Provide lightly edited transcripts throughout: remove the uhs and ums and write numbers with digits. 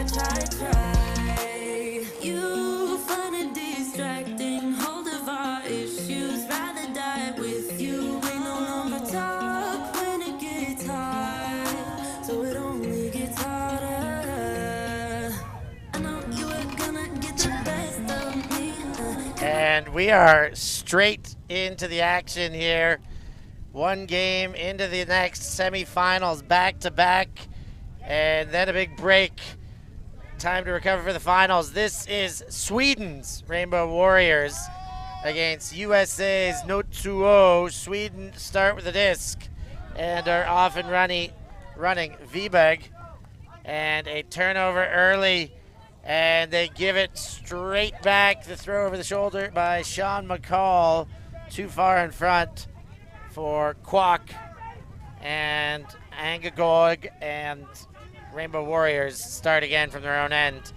try. You find it distracting, hold of our issues, rather die with you. We no longer talk when it gets hard, so it only gets harder. I know you were gonna get the best of me. And we are straight into the action here. One game into the next semifinals, back to back, and then a big break. Time to recover for the finals. This is Sweden's Rainbow Warriors against USA's Notuo. Sweden start with a disc and are off and running Viberg, and a turnover early, and they give it straight back. The throw over the shoulder by Sean McCall, too far in front for Kwok, and Angagog and Rainbow Warriors start again from their own end.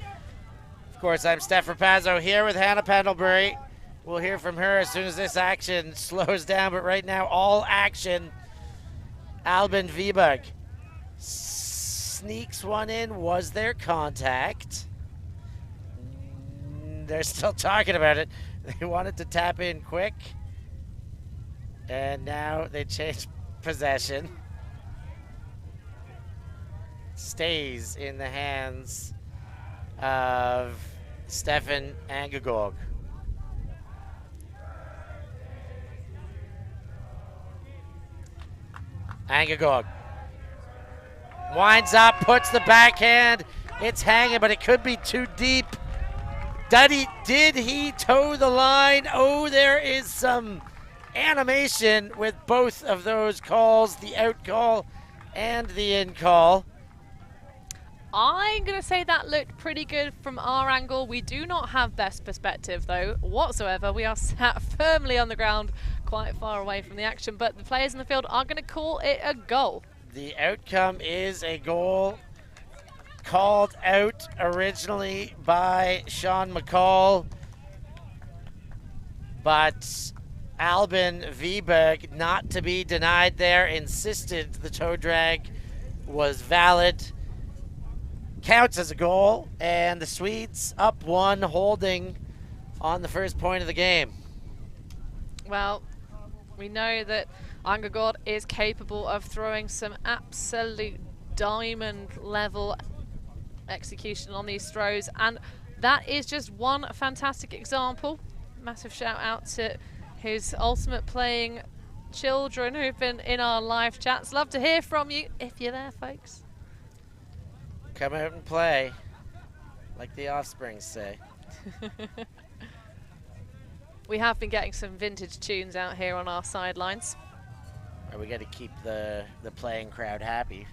Of course, I'm Steph Rapazzo here with Hannah Pendlebury. We'll hear from her as soon as this action slows down, but right now, all action. Albin Viberg sneaks one in. Was there contact? They're still talking about it. They wanted to tap in quick. And now they change possession. Stays in the hands of Stefan Angagog. Angagog winds up, puts the backhand. It's hanging, but it could be too deep. Did he toe the line? Oh, there is some animation with both of those calls, the out call and the in call. I'm going to say that looked pretty good from our angle. We do not have best perspective, though, whatsoever. We are sat firmly on the ground, quite far away from the action, but the players in the field are going to call it a goal. The outcome is a goal called out originally by Sean McCall, but Albin Viberg, not to be denied there, insisted the toe drag was valid. Counts as a goal, and the Swedes up one, holding on the first point of the game. Well, we know that Angagod is capable of throwing some absolute diamond level execution on these throws, and that is just one fantastic example. Massive shout out to his ultimate playing children who've been in our live chats. Love to hear from you if you're there, folks. Come out and play, like the Offspring say. We have been getting some vintage tunes out here on our sidelines. We got to keep the playing crowd happy.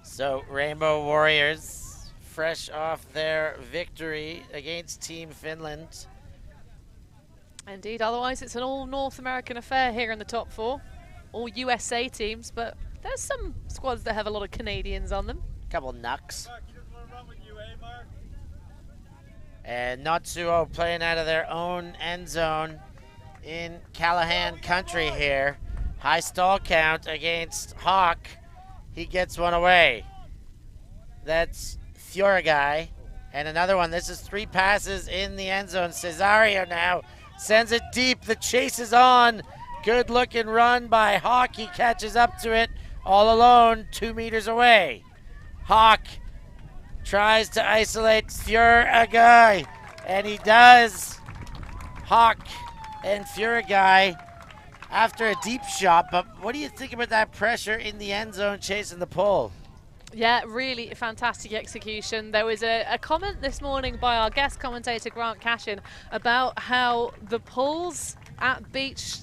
So Rainbow Warriors, fresh off their victory against Team Finland. Indeed, otherwise it's an all North American affair here in the top four. All USA teams, but there's some squads that have a lot of Canadians on them. Couple Nucks. And Natsuo playing out of their own end zone in Callahan country here. High stall count against Hawk. He gets one away. That's Thurigai. And another one. This is 3 passes in the end zone. Cesario now sends it deep. The chase is on. Good looking run by Hawk. He catches up to it all alone, 2 meters away. Hawk tries to isolate Thurigai, and he does. Hawk and Thurigai after a deep shot, but what do you think about that pressure in the end zone chasing the pull? Yeah, really fantastic execution. There was a comment this morning by our guest commentator, Grant Cashin, about how the pulls at Beach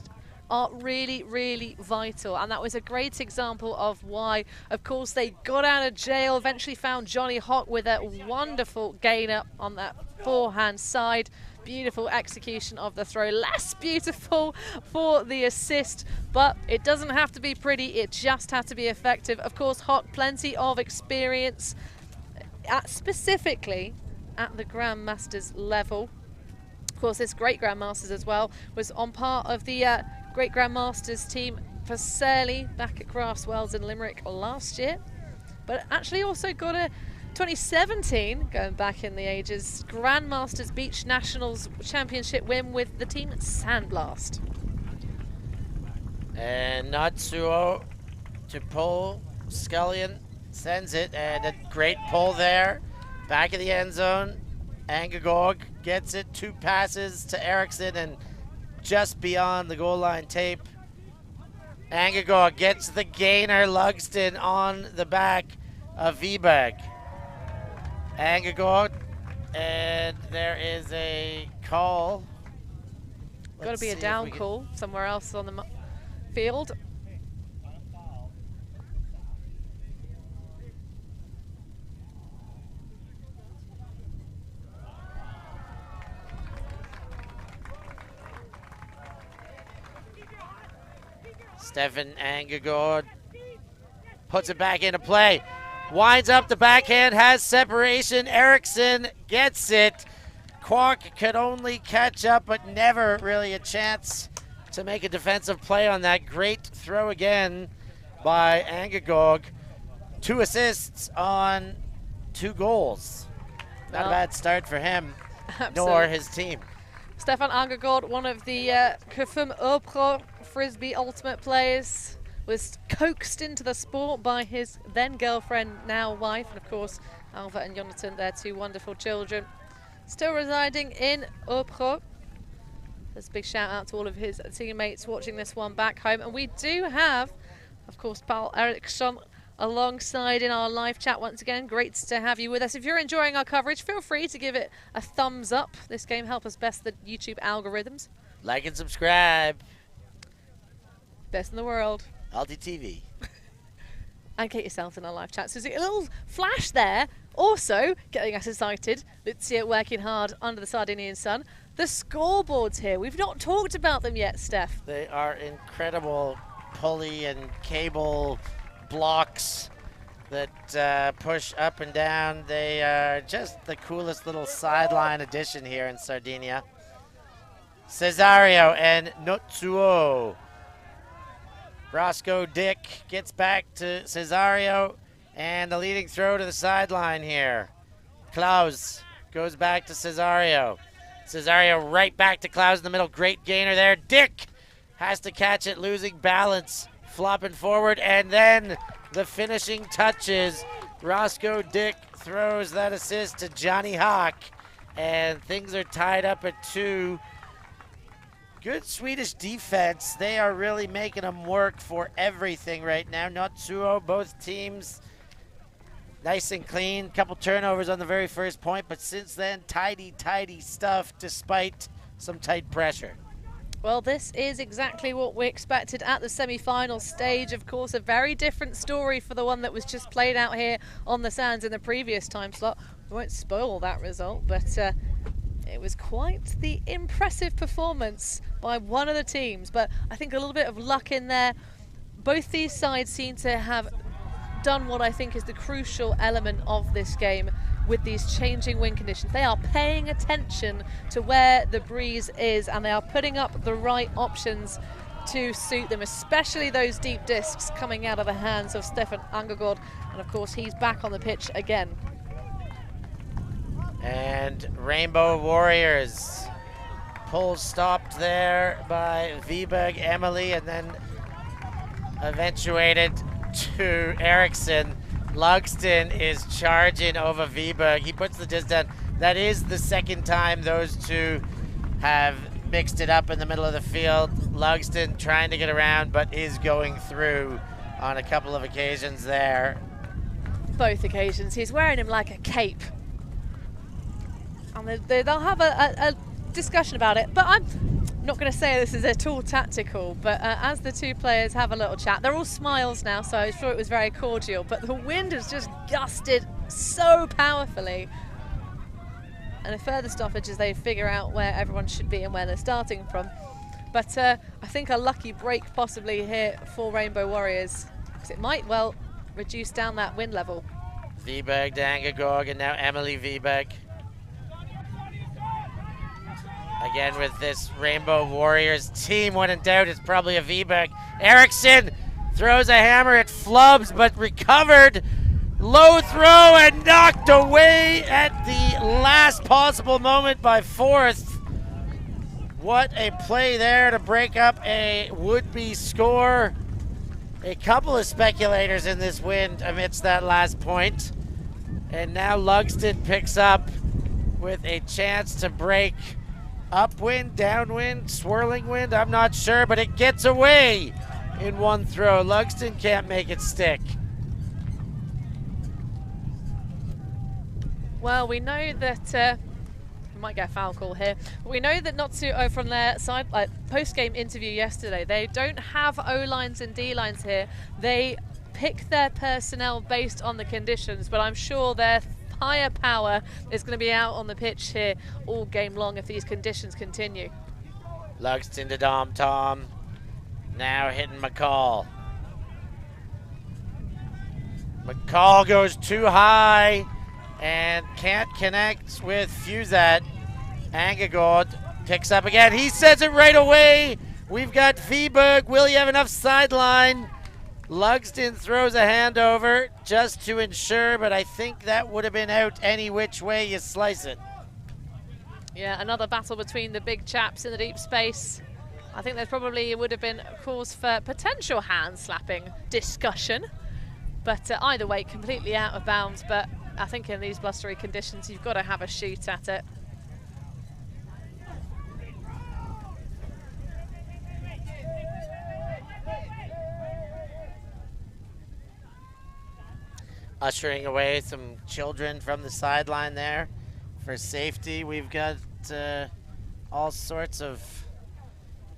are really, really vital. And that was a great example of why, of course, they got out of jail, eventually found Johnny Hawk with a wonderful gain up on that forehand side. Beautiful execution of the throw. Less beautiful for the assist, but it doesn't have to be pretty. It just has to be effective. Of course, Hawk, plenty of experience, specifically at the Grandmasters level. Of course, this Great Grandmasters as well was on part of the Great Grandmasters team for Surly back at Craftswells in Limerick last year, but actually also got a 2017, going back in the ages, Grandmasters Beach Nationals Championship win with the team Sandblast. And Natsuo to pull. Scullion sends it, and a great pull there. Back of the end zone. Angagog gets it, 2 passes to Eriksson, and just beyond the goal line tape. Angagog gets the gainer, Lugston on the back of Viberg. Angagog, and there is a call. Got to be a down call somewhere else on the field. Stefan Angagord puts it back into play. Winds up the backhand, has separation. Eriksson gets it. Kwok could only catch up, but never really a chance to make a defensive play on that. Great throw again by Angagog. 2 assists on 2 goals. Not a bad start for him, nor his team. Stefan Angagord, one of the Kufum Pro Frisbee Ultimate players, was coaxed into the sport by his then girlfriend, now wife, and of course Alva and Jonathan, their 2 wonderful children. Still residing in Pro. There's a big shout out to all of his teammates watching this one back home. And we do have, of course, Paul Eriksson alongside in our live chat once again. Great to have you with us. If you're enjoying our coverage, feel free to give it a thumbs up. This game helps us best the YouTube algorithms. Like and subscribe. Best in the world. UltiTV. And get yourself in our live chat. So a little flash there. Also getting us excited. Lucia working hard under the Sardinian sun. The scoreboards here. We've not talked about them yet, Steph. They are incredible pulley and cable blocks that push up and down. They are just the coolest little sideline addition here in Sardinia. Cesario and Notsuo. Roscoe Dick gets back to Cesario, and the leading throw to the sideline here. Klaus goes back to Cesario. Cesario right back to Klaus in the middle. Great gainer there. Dick has to catch it, losing balance, flopping forward, and then the finishing touches. Roscoe Dick throws that assist to Johnny Hawk, and things are tied up at 2. Good Swedish defense. They are really making them work for everything right now. Natsuo, both teams nice and clean. Couple turnovers on the very first point, but since then, tidy stuff despite some tight pressure. Well, this is exactly what we expected at the semi-final stage. Of course, a very different story for the one that was just played out here on the sands in the previous time slot. We won't spoil that result, but it was quite the impressive performance by one of the teams. But I think a little bit of luck in there. Both these sides seem to have done what I think is the crucial element of this game with these changing wind conditions. They are paying attention to where the breeze is, and they are putting up the right options to suit them, especially those deep discs coming out of the hands of Stefan Angagod. And of course, he's back on the pitch again. And Rainbow Warriors pull stopped there by Viberg Emily, and then eventuated to Eriksson. Lugston is charging over Viberg. He puts the disc down. That is the second time those two have mixed it up in the middle of the field. Lugston trying to get around, but is going through on a couple of occasions there. Both occasions. He's wearing him like a cape. And they'll have a discussion about it. But I'm not going to say this is at all tactical, but as the two players have a little chat, they're all smiles now, so I'm sure it was very cordial, but the wind has just gusted so powerfully. And a further stoppage as they figure out where everyone should be and where they're starting from. But I think a lucky break possibly here for Rainbow Warriors, because it might well reduce down that wind level. Viberg to Angagog, and now Emily Viberg. Again with this Rainbow Warriors team, when in doubt, it's probably a V-Bug. Eriksson throws a hammer, it flubs, but recovered. Low throw and knocked away at the last possible moment by Fourth. What a play there to break up a would-be score. A couple of speculators in this win amidst that last point. And now Lugston picks up with a chance to break upwind, downwind, swirling wind, I'm not sure, but it gets away in one throw. Lugston can't make it stick. Well, we know that we might get a foul call here. We know that Natsuo from their side post-game interview yesterday, they don't have O-lines and D-lines here. They pick their personnel based on the conditions, but I'm sure their higher power is going to be out on the pitch here all game long if these conditions continue. Lugston to Dom Tom. Now hitting McCall. McCall goes too high and can't connect with Fusat. Angagod picks up again. He says it right away. We've got V-Bug. Will you have enough sideline? Lugston throws a handover just to ensure, but I think that would have been out any which way you slice it. Yeah, another battle between the big chaps in the deep space. I think there probably would have been cause for potential hand slapping discussion, but either way, completely out of bounds. But I think in these blustery conditions, you've got to have a shoot at it. Ushering away some children from the sideline there for safety. We've got all sorts of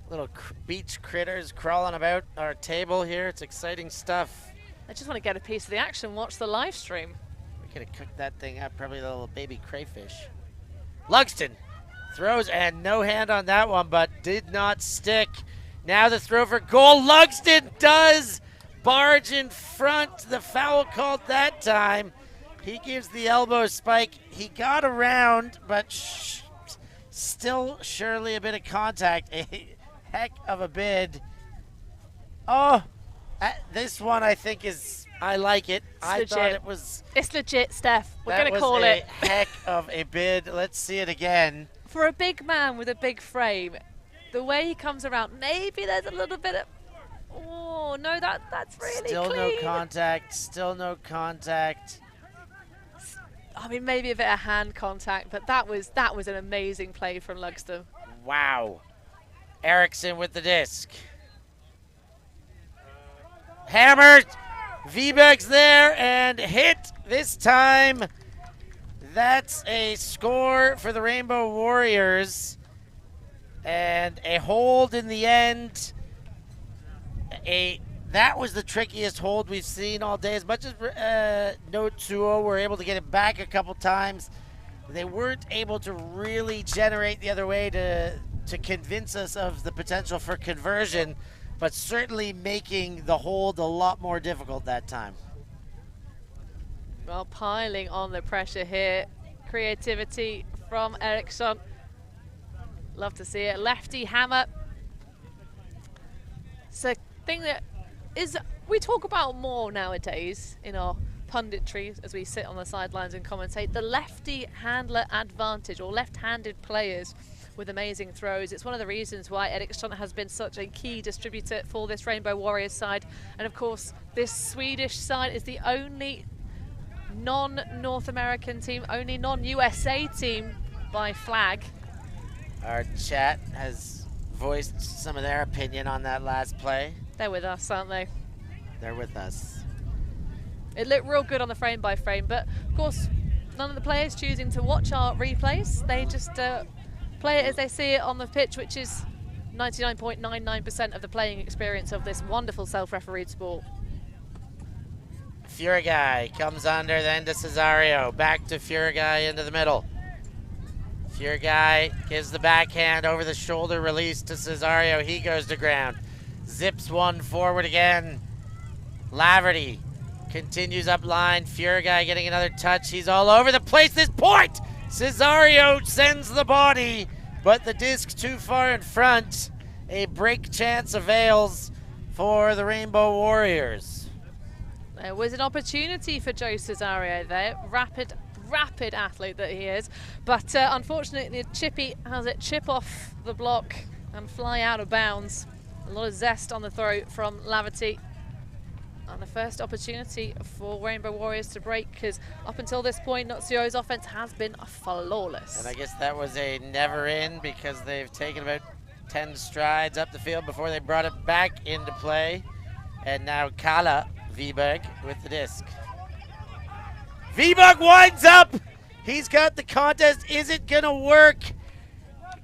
little beach critters crawling about our table here. It's exciting stuff. I just want to get a piece of the action, watch the live stream. We could have cooked that thing up, probably a little baby crayfish. Lugston throws, and no hand on that one, but did not stick. Now the throw for goal. Lugston does barge in front. The foul called that time. He gives the elbow spike. He got around, but still surely a bit of contact. A heck of a bid. Oh, this one I think is, I like it. I thought it was. It's legit, Steph. We're going to call it. A heck of a bid. Let's see it again. For a big man with a big frame, the way he comes around, maybe there's a little bit of. Oh, no, that's really still clean. No contact. Still no contact. I mean, maybe a bit of hand contact, but that was an amazing play from Lugston. Wow. Eriksson with the disc. Hammered. V-Bug's there and hit this time. That's a score for the Rainbow Warriors. And a hold in the end. That was the trickiest hold we've seen all day. As much as Natsuo were able to get it back a couple times, they weren't able to really generate the other way to convince us of the potential for conversion, but certainly making the hold a lot more difficult that time. Well, piling on the pressure here. Creativity from Eriksson. Love to see it. Lefty hammer. It's a thing that is we talk about more nowadays in our punditry as we sit on the sidelines and commentate. The lefty handler advantage, or left-handed players with amazing throws. It's one of the reasons why Eriksson has been such a key distributor for this Rainbow Warriors side. And of course, this Swedish side is the only non-North American team, only non-USA team by flag. Our chat has voiced some of their opinion on that last play. They're with us, aren't they? They're with us. It looked real good on the frame by frame, but of course, none of the players choosing to watch our replays. They just play it as they see it on the pitch, which is 99.99% of the playing experience of this wonderful self-refereed sport. Furigai comes under, then to Cesario. Back to Furigai into the middle. Furigai gives the backhand over the shoulder release to Cesario. He goes to ground. Zips one forward again. Laverty continues up line. Furigai getting another touch. He's all over the place. This point! Cesario sends the body but the disc too far in front. A break chance avails for the Rainbow Warriors. There was an opportunity for Joe Cesario there, rapid athlete that he is, but unfortunately Chippy has it chip off the block and fly out of bounds. A lot of zest on the throw from Laverty. And the first opportunity for Rainbow Warriors to break, because up until this point, Natsuo's offense has been flawless. And I guess that was a never in, because they've taken about 10 strides up the field before they brought it back into play. And now Kala Viberg with the disc. Viberg winds up. He's got the contest. Is it going to work?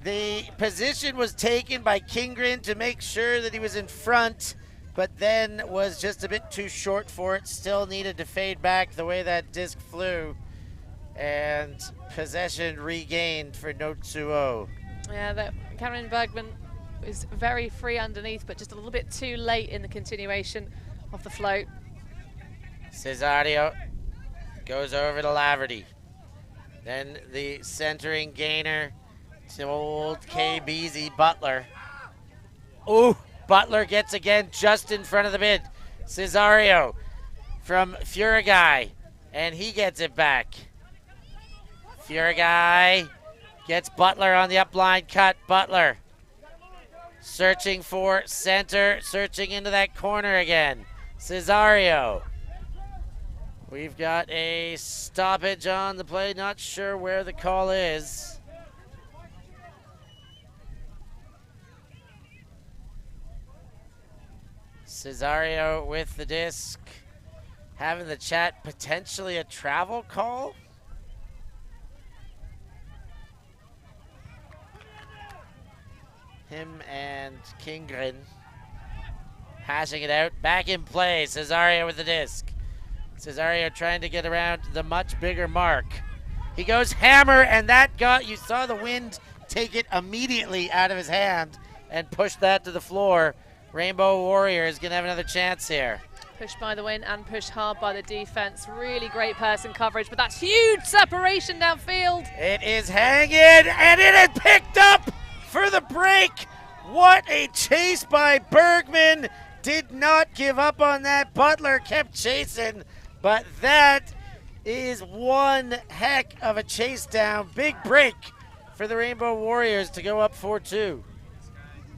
The position was taken by Kingren to make sure that he was in front, but then was just a bit too short for it. Still needed to fade back the way that disc flew. And possession regained for Natsuo. Yeah, that Karen Bergman was very free underneath, but just a little bit too late in the continuation of the flow. Cesario goes over to Laverty. Then the centering gainer to old KBZ Butler. Ooh, Butler gets again just in front of the mid. Cesario from Furigai, and he gets it back. Furigai gets Butler on the upline cut. Butler searching for center, searching into that corner again. Cesario. We've got a stoppage on the play. Not sure where the call is. Cesario with the disc. Having the chat, potentially a travel call. Him and Kingren hashing it out. Back in play, Cesario with the disc. Cesario trying to get around the much bigger mark. He goes hammer, and that got, you saw the wind take it immediately out of his hand and push that to the floor. Rainbow Warriors gonna have another chance here. Pushed by the wind and pushed hard by the defense. Really great person coverage, but that's huge separation downfield. It is hanging, and it is picked up for the break. What a chase by Bergman. Did not give up on that. Butler kept chasing, but that is one heck of a chase down. Big break for the Rainbow Warriors to go up 4-2.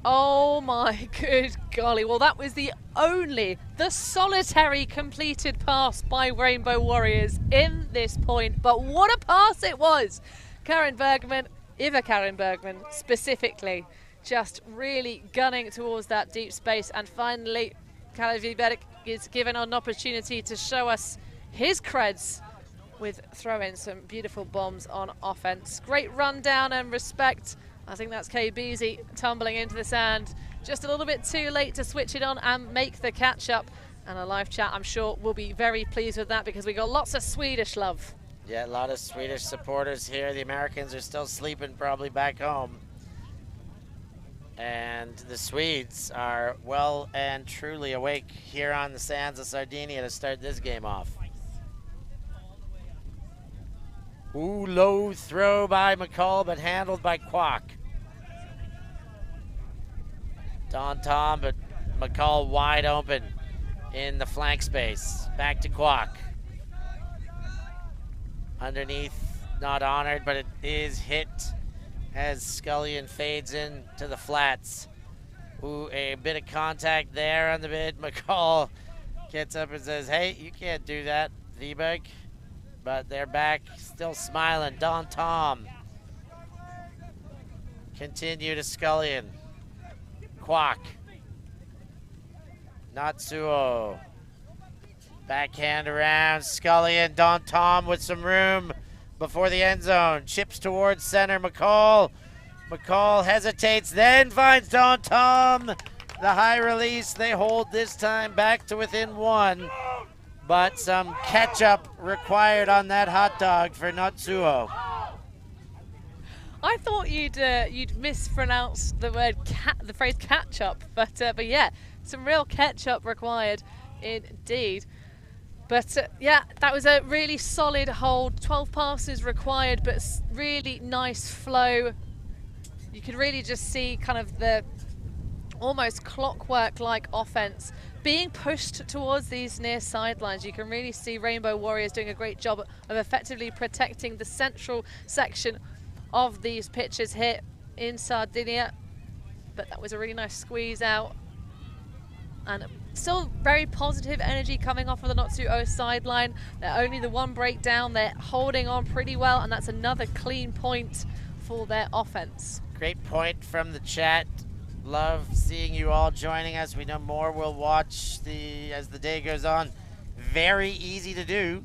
Oh my good golly. Well, that was the solitary completed pass by Rainbow Warriors in this point. But what a pass it was. Karen Bergman, Karen Bergman specifically, just really gunning towards that deep space. And finally, Kalle Wiberg is given an opportunity to show us his creds with throwing some beautiful bombs on offense. Great rundown and respect. I think that's KBZ tumbling into the sand. Just a little bit too late to switch it on and make the catch up. And a live chat, I'm sure, will be very pleased with that, because we got lots of Swedish love. Yeah, a lot of Swedish supporters here. The Americans are still sleeping probably back home. And the Swedes are well and truly awake here on the sands of Sardinia to start this game off. Ooh, low throw by McCall, but handled by Kwok. Don Tom, but McCall wide open in the flank space. Back to Kwok. Underneath, not honored, but it is hit as Scullion fades in to the flats. Ooh, a bit of contact there on the mid. McCall gets up and says, hey, you can't do that, Wiberg. But they're back, still smiling. Don Tom. Continue to Scullion. Kwok. Natsuo. Backhand around. Scullion. Don Tom with some room before the end zone. Chips towards center. McCall. McCall hesitates, then finds Don Tom. The high release. They hold this time back to within one. But some ketchup required on that hot dog for Natsuo. I thought you'd mispronounce the word the phrase ketchup, but yeah, some real ketchup required indeed. But yeah, that was a really solid hold. 12 passes required, but really nice flow. you could really just see kind of the almost clockwork-like offense being pushed towards these near sidelines. You can really see Rainbow Warriors doing a great job of effectively protecting the central section of these pitches here in Sardinia. But that was a really nice squeeze out. And still very positive energy coming off of the Not 2-0 sideline. They're only the one breakdown. They're holding on pretty well, and that's another clean point for their offense. Great point from the chat. Love seeing you all joining us. We know more will watch as the day goes on. Very easy to do.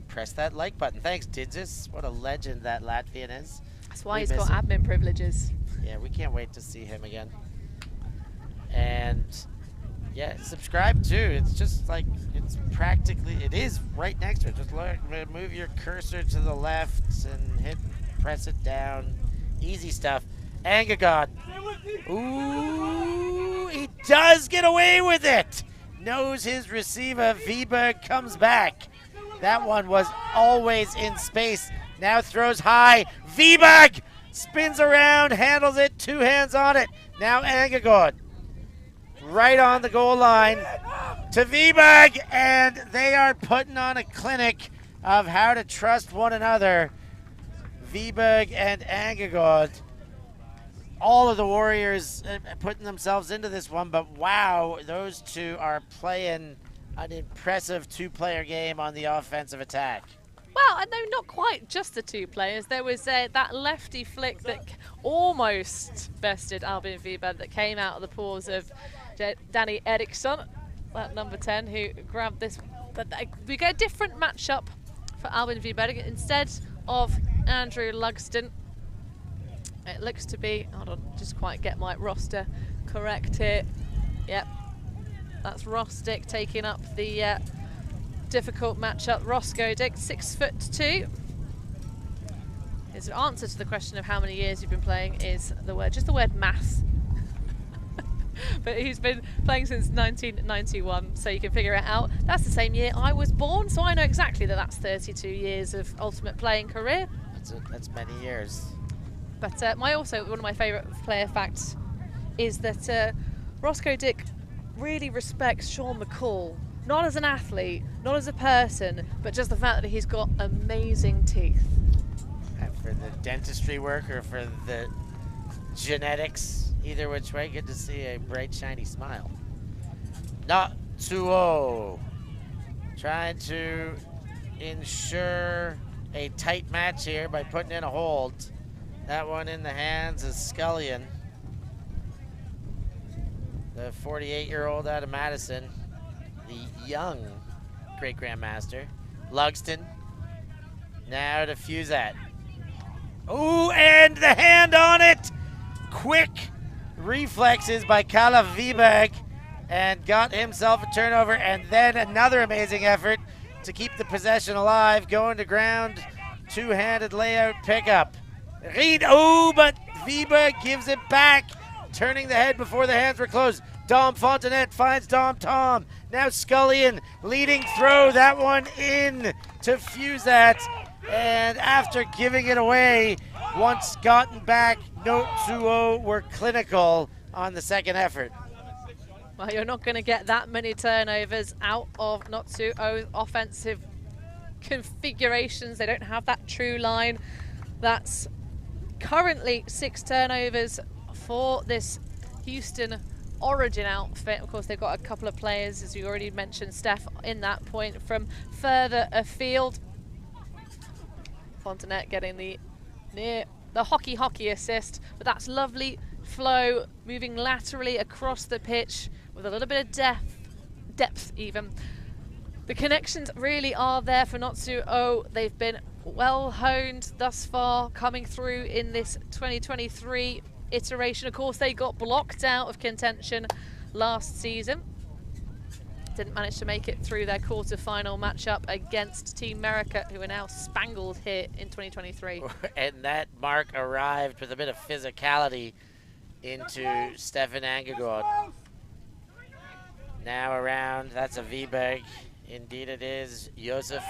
Press that like button. Thanks, Didzus. What a legend that Latvian is. That's why he's got admin privileges. Yeah, we can't wait to see him again. And yeah, subscribe too. It's just like, it's practically, it is right next to it. Just move your cursor to the left and press it down. Easy stuff. Anger God. Ooh, he does get away with it. Knows his receiver. Viberg comes back. That one was always in space. Now throws high. Viberg spins around, handles it, 2 hands on it. Now Angegod. Right on the goal line to Viberg, and they are putting on a clinic of how to trust one another. Viberg and Angegod. All of the Warriors putting themselves into this one, but wow, those two are playing an impressive 2-player game on the offensive attack. Well, no, not quite just the 2 players. There was that lefty flick that almost bested Albin Viberg that came out of the paws of Danny Eriksson, that number 10, who grabbed this. But we get a different matchup for Albin Viberg. Instead of Andrew Lugston, it looks to be, hold on, just quite get my roster correct here. Yep, that's Rostic taking up the difficult matchup. Roscoe-Dick, 6'2". His answer to the question of how many years you've been playing is just the word math. But he's been playing since 1991, so you can figure it out. That's the same year I was born, so I know exactly that that's 32 years of ultimate playing career. That's many years. But one of my favourite player facts is that Roscoe-Dick really respects Sean McCall, not as an athlete, not as a person, but just the fact that he's got amazing teeth. And for the dentistry work or for the genetics, either which way, good to see a bright, shiny smile. Not 2-0. Trying to ensure a tight match here by putting in a hold. That one in the hands of Scullion, the 48-year-old out of Madison, the young great grandmaster. Lugston now to Fusat. Oh, and the hand on it. Quick reflexes by Kala Viberg, and got himself a turnover, and then another amazing effort to keep the possession alive, going to ground, 2-handed layout pickup. Reed, oh, but Viberg gives it back, turning the head before the hands were closed. Dom Fontanet finds Dom Tom. Now Scullion leading throw, that one in to Fusat. And after giving it away, once gotten back, Note 2-0 were clinical on the second effort. Well, you're not going to get that many turnovers out of Not 2-0's offensive configurations. They don't have that true line. That's currently 6 turnovers for this Houston Origin outfit. Of course, they've got a couple of players, as you already mentioned, Steph, in that point from further afield. Fontanet getting the hockey assist, but that's lovely flow moving laterally across the pitch with a little bit of depth even. The connections really are there for Not 2-0. They've been well honed thus far, coming through in this 2023 iteration. Of course, they got blocked out of contention last season. Didn't manage to make it through their quarter-final matchup against Team America, who are now spangled here in 2023. And that mark arrived with a bit of physicality into Stefan Angegård. Now around, that's a Viberg. Indeed it is. Josef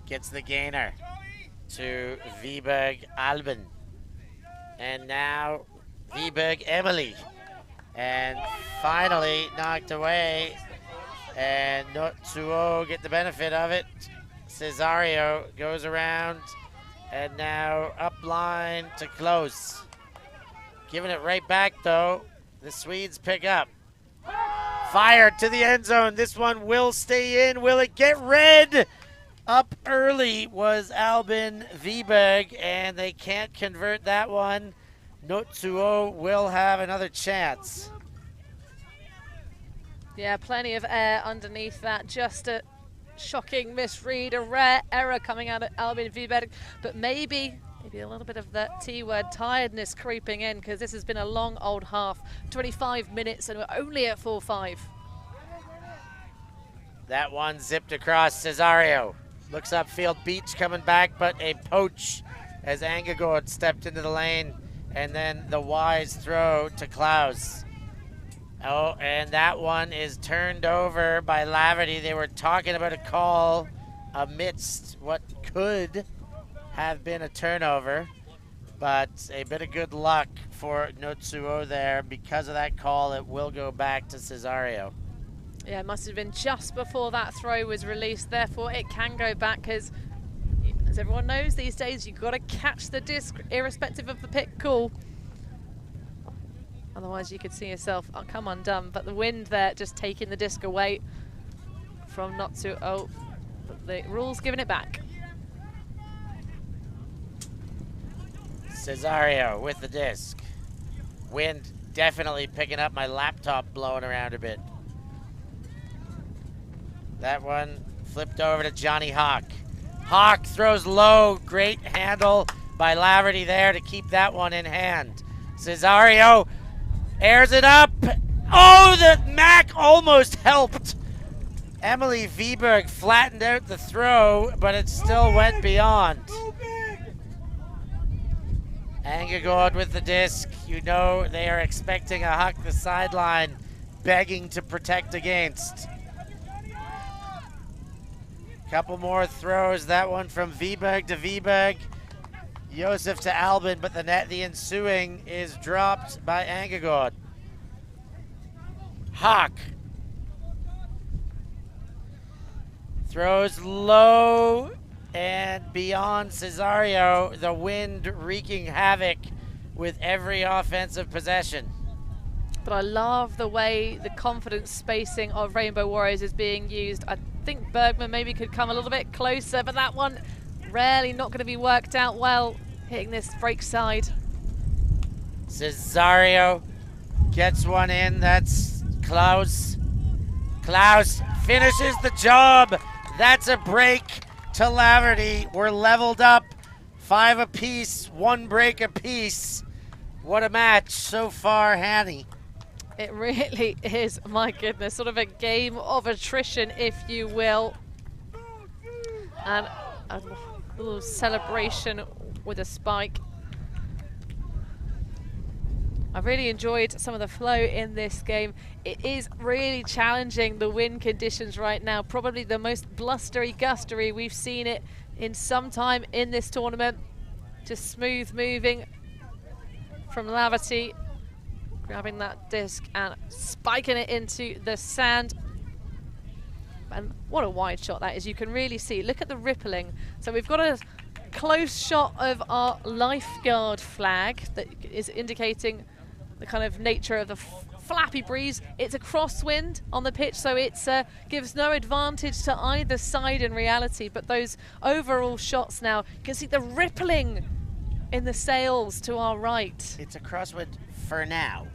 gets the gainer to Viberg Albin. And now Viborg Emily. And finally knocked away. And Notsuo get the benefit of it. Cesario goes around. And now up line to close. Giving it right back though. The Swedes pick up. Fired to the end zone. This one will stay in. Will it get red? Up early was Albin Viborg, and they can't convert that one. Notsuo will have another chance. Yeah, plenty of air underneath that. Just a shocking misread, a rare error coming out of Albin Viborg, but maybe a little bit of that T-word tiredness creeping in, because this has been a long old half. 25 minutes and we're only at 4-5. That one zipped across. Cesario looks upfield. Beach coming back, but a poach as Angegård stepped into the lane. And then the wise throw to Klaus. Oh, and that one is turned over by Laverty. They were talking about a call amidst what could have been a turnover, but a bit of good luck for Notsuo there. Because of that call, it will go back to Cesario. Yeah, it must have been just before that throw was released, therefore it can go back, because as everyone knows these days, you've got to catch the disc irrespective of the pick call. Otherwise you could see yourself come undone, but the wind there just taking the disc away from Notsuo. But the rule's giving it back. Cesario with the disc. Wind definitely picking up, my laptop blowing around a bit. That one flipped over to Johnny Hawk. Hawk throws low, great handle by Laverty there to keep that one in hand. Cesario airs it up. Oh, the Mac almost helped. Emily Viborg flattened out the throw, but it still went beyond. Angegård with the disc. You know they are expecting a Huck the sideline, begging to protect against. Couple more throws. That one from Viborg to Viborg. Josef to Albin, but the ensuing is dropped by Angegård. Hawk throws low and beyond Cesario, the wind wreaking havoc with every offensive possession. But I love the way the confidence spacing of Rainbow Warriors is being used. I think Bergman maybe could come a little bit closer, but that one rarely not going to be worked out well, hitting this break side. Cesario gets one in. That's Klaus. Klaus finishes the job. That's a break to Laverty. We're leveled up. 5 apiece, 1 break apiece. What a match so far, Hanny. It really is, my goodness, sort of a game of attrition, if you will. And a little celebration with a spike. I've really enjoyed some of the flow in this game. It is really challenging, the wind conditions right now. Probably the most blustery, gustery we've seen it in some time in this tournament. Just smooth moving from Laverty, grabbing that disc and spiking it into the sand. And what a wide shot that is. You can really see, look at the rippling. So we've got a close shot of our lifeguard flag that is indicating the kind of nature of the flappy breeze. It's a crosswind on the pitch, so it gives no advantage to either side in reality. But those overall shots now, you can see the rippling in the sails to our right. It's a crosswind for now.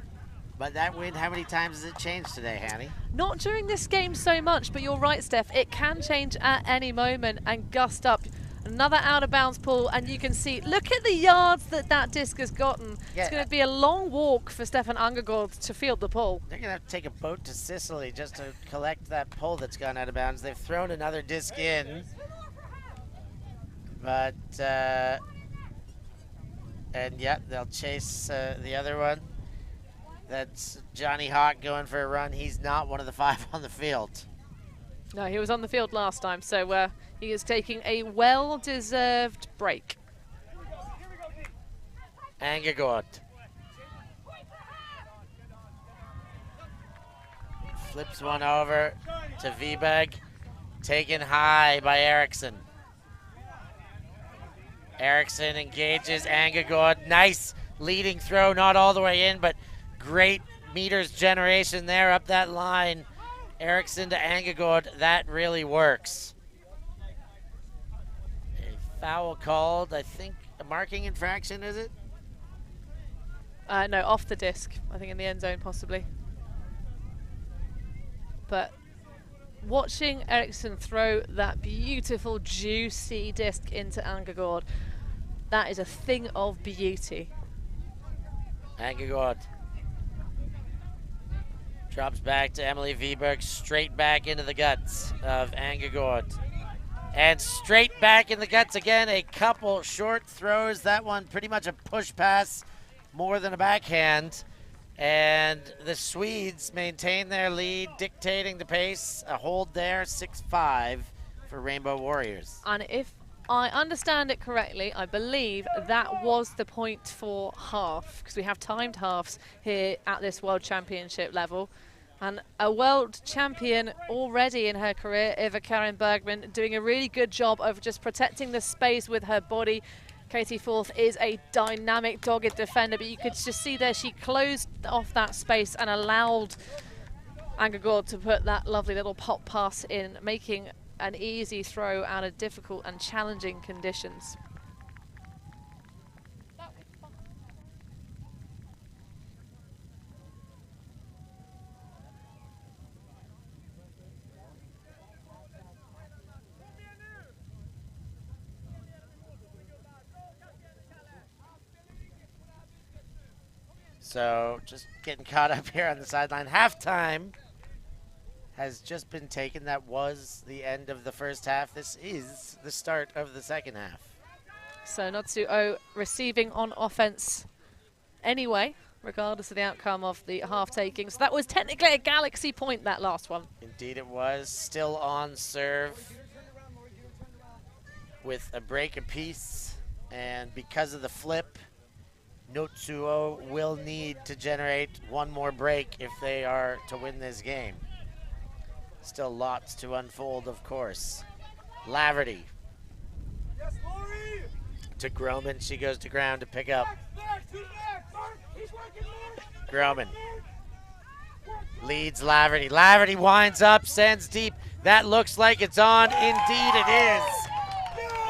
But that wind, how many times has it changed today, Hanny? Not during this game so much, but you're right, Steph. It can change at any moment and gust up. Another out of bounds pull, and you can see, look at the yards that disc has gotten. Yeah. It's going to be a long walk for Stefan Angegård to field the pull. They're going to have to take a boat to Sicily just to collect that pull that's gone out of bounds. They've thrown another disc in. But, and yeah, they'll chase the other one. That's Johnny Hawk going for a run. He's not one of the 5 on the field. No, he was on the field last time, so he is taking a well-deserved break. Angegård. Flips one over to Viberg. Taken high by Eriksson. Eriksson engages Angegård. Nice leading throw, not all the way in, but great meters generation there up that line. Eriksson to Angegård, that really works. A foul called, I think, a marking infraction, is it? No, off the disc. I think in the end zone possibly. But watching Eriksson throw that beautiful, juicy disc into Angegård, that is a thing of beauty. Angegård drops back to Emily Viberg, straight back into the guts of Angegård. And straight back in the guts again, a couple short throws. That one pretty much a push pass, more than a backhand. And the Swedes maintain their lead, dictating the pace. A hold there, 6-5 for Rainbow Warriors. And if I understand it correctly, I believe that was the point for half, because we have timed halves here at this World Championship level. And a world champion already in her career, Eva Karin Bergman, doing a really good job of just protecting the space with her body. Katie Forth is a dynamic, dogged defender, but you could just see there she closed off that space and allowed Angegård to put that lovely little pop pass in, making an easy throw out of difficult and challenging conditions. So just getting caught up here on the sideline. Halftime has just been taken. That was the end of the first half. This is the start of the second half. So Natsuo receiving on offense anyway, regardless of the outcome of the half taking. So that was technically a Galaxy point, that last one. Indeed it was. Still on serve with a break apiece. And because of the flip, Natsuo will need to generate one more break if they are to win this game. Still lots to unfold, of course. Laverty to Groman. She goes to ground to pick up. Groman leads Laverty. Laverty winds up, sends deep. That looks like it's on. Indeed it is.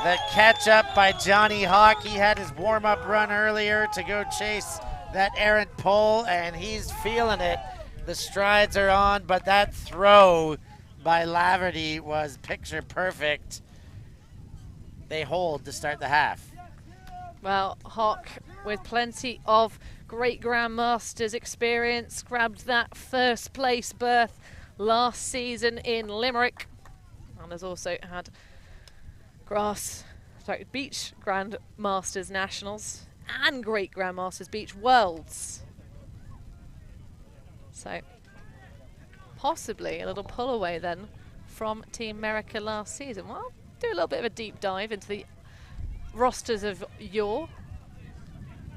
The catch up by Johnny Hawk. He had his warm-up run earlier to go chase that errant pole, and he's feeling it. The strides are on, but that throw by Laverty was picture perfect. They hold to start the half. Well, Hawk, with plenty of great Grandmasters experience, grabbed that first place berth last season in Limerick, and has also had beach Grandmasters Nationals and Great Grandmasters Beach Worlds. So possibly a little pull away then from Team America last season. Well, do a little bit of a deep dive into the rosters of yore.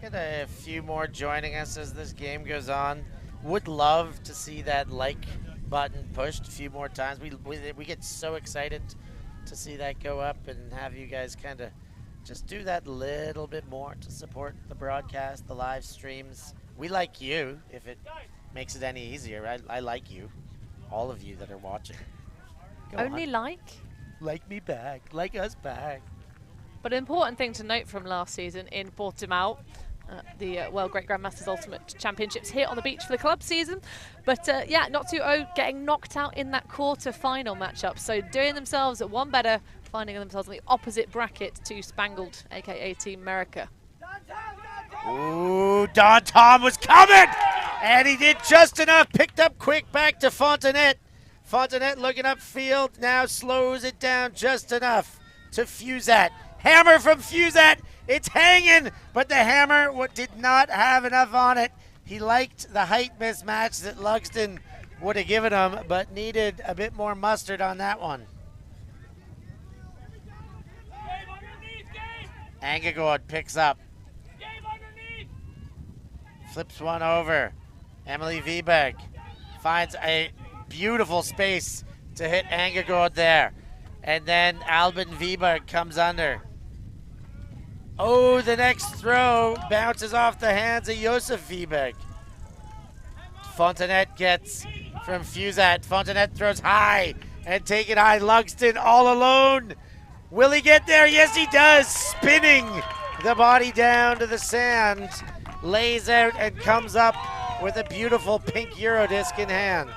Get a few more joining us as this game goes on. Would love to see that like button pushed a few more times. We get so excited to see that go up and have you guys kind of just do that little bit more to support the broadcast, the live streams. We like you, if it makes it any easier. I like you, all of you that are watching. Go Only on. Like me back, like us back. But an important thing to note from last season in Portimao, the World Great Grandmasters Ultimate Championships here on the beach for the club season. But yeah, Natsuo getting knocked out in that quarter-final matchup. So doing themselves one better, finding themselves in the opposite bracket to Spangled, a.k.a. Team America. Ooh, Don Tom was coming! And he did just enough. Picked up quick back to Fontenette. Fontenette looking upfield, now slows it down just enough to Fusat. Hammer from Fusat. It's hanging, but the hammer did not have enough on it. He liked the height mismatch that Lugston would have given him, but needed a bit more mustard on that one. Angegård picks up. Flips one over. Emily Viberg finds a beautiful space to hit Angegård there. And then Albin Viberg comes under. Oh, the next throw bounces off the hands of Josef Viberg. Fontanet gets from Fusat. Fontanet throws high and take it high. Lugston all alone. Will he get there? Yes, he does. Spinning the body down to the sand. Lays out and comes up with a beautiful pink Eurodisc in hand.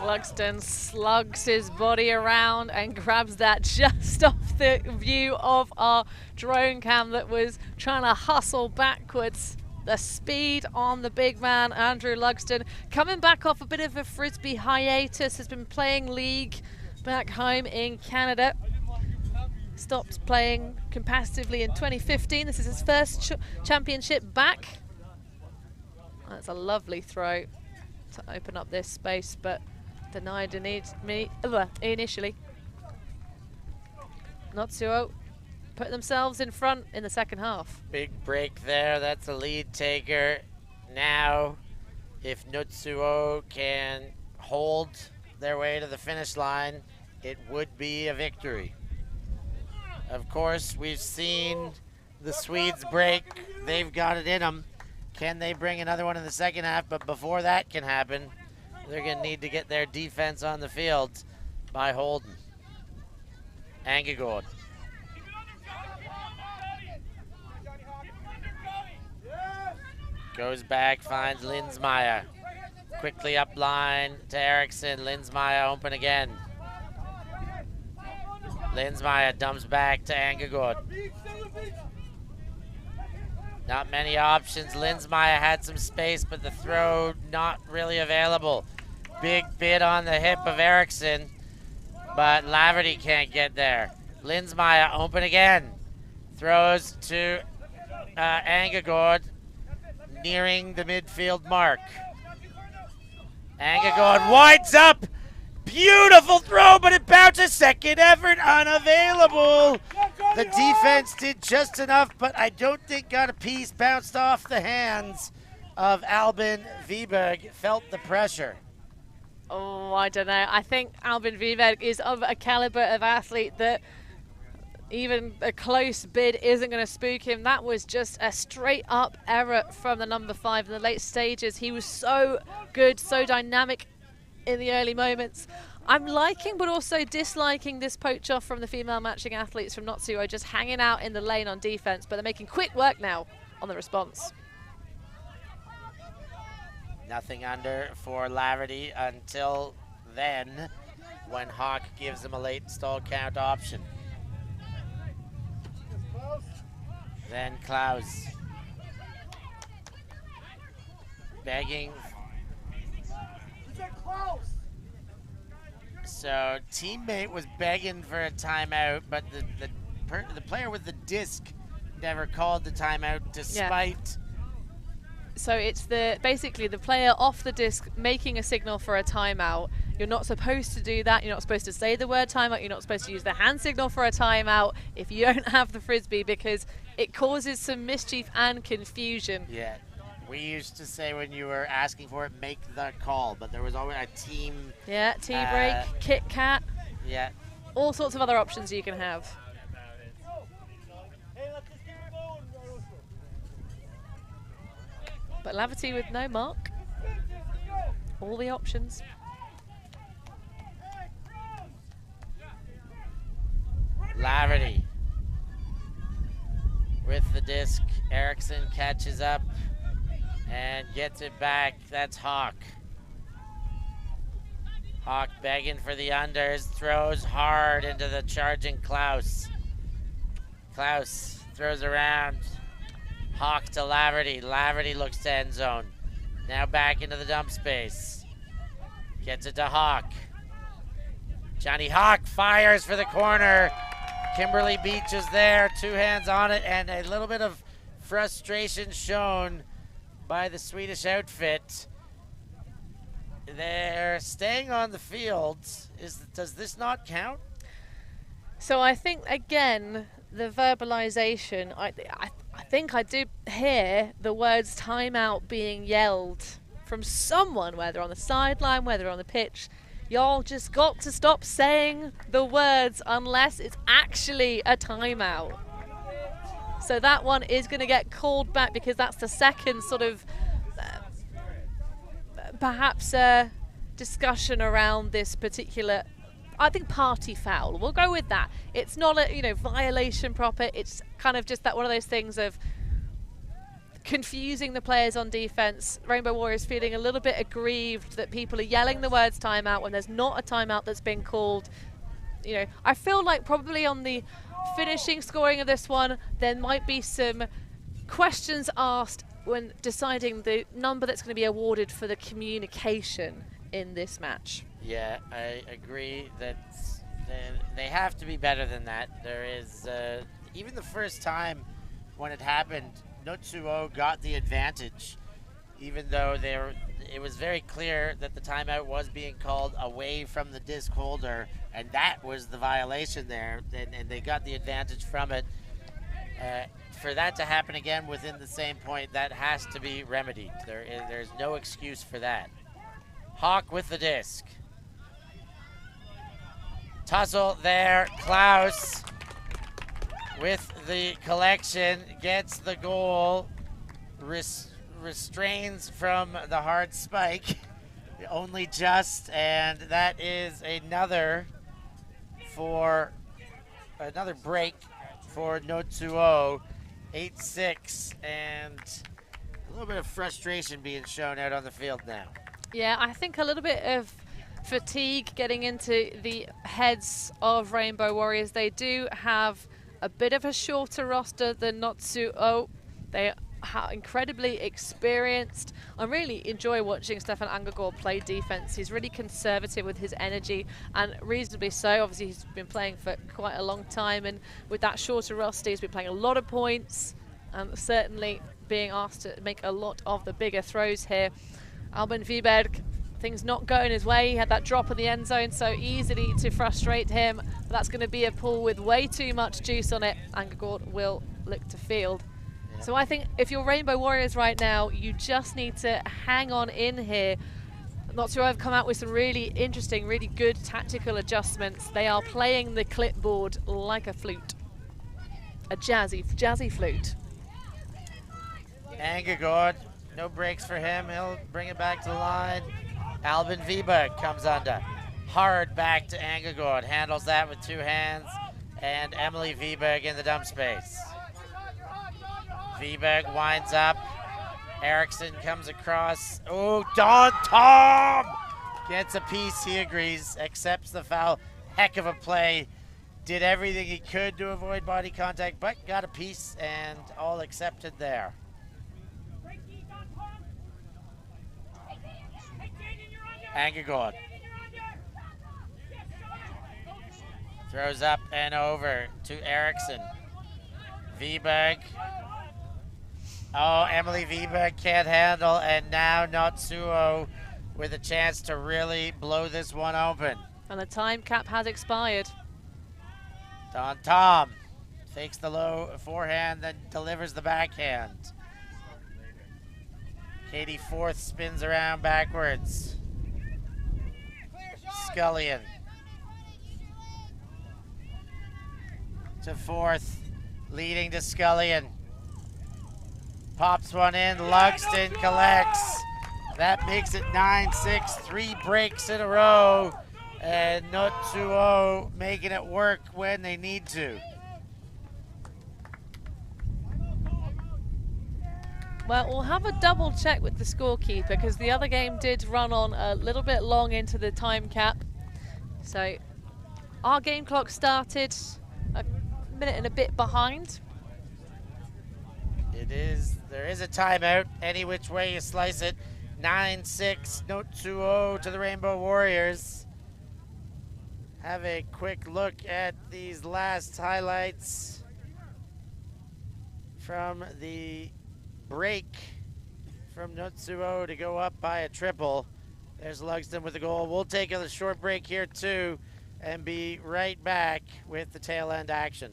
Lugston slugs his body around and grabs that just off the view of our drone cam that was trying to hustle backwards. The speed on the big man, Andrew Lugston, coming back off a bit of a Frisbee hiatus, has been playing league back home in Canada. Stopped playing competitively in 2015. This is his first championship back. That's a lovely throw to open up this space, but denied initially. Natsuo put themselves in front in the second half. Big break there. That's a lead taker. Now, if Natsuo can hold their way to the finish line, it would be a victory. Of course, we've seen the Swedes break. They've got it in them. Can they bring another one in the second half? But before that can happen, they're going to need to get their defense on the field by Holden. Angegård. Goes back, finds Linsmeyer. Quickly up line to Eriksson. Linsmeyer open again. Linsmeyer dumps back to Angegård. Not many options. Linsmeyer had some space, but the throw not really available. Big bid on the hip of Eriksson, but Laverty can't get there. Linsmeyer open again. Throws to Angegård, nearing the midfield mark. Angegård winds up. Beautiful throw, but it bounces. Second effort unavailable. The defense did just enough, but I don't think got a piece. Bounced off the hands of Albin Viberg. Felt the pressure. Oh, I don't know. I think Albin Viberg is of a caliber of athlete that even a close bid isn't going to spook him. That was just a straight up error from the number 5 in the late stages. He was so good, so dynamic in the early moments. I'm liking but also disliking this poach off from the female matching athletes from Natsuo, just hanging out in the lane on defense, but they're making quick work now on the response. Nothing under for Laverty until then, when Hawk gives him a late stall count option. Then Klaus begging. So teammate was begging for a timeout, but the player with the disc never called the timeout despite. So it's basically the player off the disc making a signal for a timeout. You're not supposed to do that. You're not supposed to say the word timeout. You're not supposed to use the hand signal for a timeout if you don't have the Frisbee, because it causes some mischief and confusion. Yeah. We used to say when you were asking for it, make the call, but there was always a team. Yeah, T-break, Kit Kat. Yeah. All sorts of other options you can have. But Laverty with no mark. All the options. Laverty with the disc. Eriksson catches up and gets it back. That's Hawk. Hawk begging for the unders, throws hard into the charging Klaus. Klaus throws around. Hawk to Laverty. Laverty looks to end zone. Now back into the dump space. Gets it to Hawk. Johnny Hawk fires for the corner. Kimberly Beach is there, 2 hands on it, and a little bit of frustration shown by the Swedish outfit. They're staying on the field. Does this not count? So I think, again, the verbalization, I think I do hear the words timeout being yelled from someone, whether on the sideline, whether on the pitch. Y'all just got to stop saying the words unless it's actually a timeout. So that one is going to get called back because that's the second sort of perhaps discussion around this particular, I think, party foul. We'll go with that. It's not a violation proper. It's kind of just that one of those things of confusing the players on defense. Rainbow Warriors feeling a little bit aggrieved that people are yelling the words timeout when there's not a timeout that's been called. I feel like probably on the finishing scoring of this one, there might be some questions asked when deciding the number that's going to be awarded for the communication in this match. Yeah, I agree that they have to be better than that. There is, even the first time when it happened, Notsuo got the advantage, even though it was very clear that the timeout was being called away from the disc holder, and that was the violation there, and they got the advantage from it. For that to happen again within the same point, that has to be remedied. There's no excuse for that. Hawk with the disc. Tussle there. Klaus with the collection gets the goal. Restrains from the hard spike. Only just, and that is another break for Notsuo. 8-6, and a little bit of frustration being shown out on the field now. Yeah, I think a little bit of fatigue getting into the heads of Rainbow Warriors. They do have a bit of a shorter roster than Notsuo. They are incredibly experienced. I really enjoy watching Stefan Angegor play defense. He's really conservative with his energy, and reasonably so. Obviously, he's been playing for quite a long time, and with that shorter roster, he's been playing a lot of points, and certainly being asked to make a lot of the bigger throws here. Albin Wiberg, things not going his way. He had that drop in the end zone so easily to frustrate him. But that's going to be a pull with way too much juice on it. Angegor will look to field. So I think if you're Rainbow Warriors right now, you just need to hang on in here. Notsuo have come out with some really interesting, really good tactical adjustments. They are playing the clipboard like a flute. A jazzy flute. Angegor, no breaks for him. He'll bring it back to the line. Albin Wiberg comes under. Hard back to Angegor. Handles that with two hands. And Emily Wiberg in the dump space. Wiberg winds up. Eriksson comes across. Oh, Don Tom gets a piece. He agrees, accepts the foul. Heck of a play. Did everything he could to avoid body contact, but got a piece, and all accepted there. Angegor throws up and over to Eriksson. Wiberg. Oh, Emily Wiberg can't handle, and now Notsuo with a chance to really blow this one open. And the time cap has expired. Don Tom fakes the low forehand, then delivers the backhand. Katie Forth spins around backwards. Scullion to Forth, leading to Scullion. Pops one in, Lugston collects. That makes it 9-6, 3 breaks in a row. And Notsuo making it work when they need to. Well, we'll have a double check with the scorekeeper because the other game did run on a little bit long into the time cap. So our game clock started a minute and a bit behind. There is a timeout, any which way you slice it. 9-6, Notsuo to the Rainbow Warriors. Have a quick look at these last highlights from the break from Notsuo to go up by a triple. There's Lugston with the goal. We'll take a short break here too and be right back with the tail end action.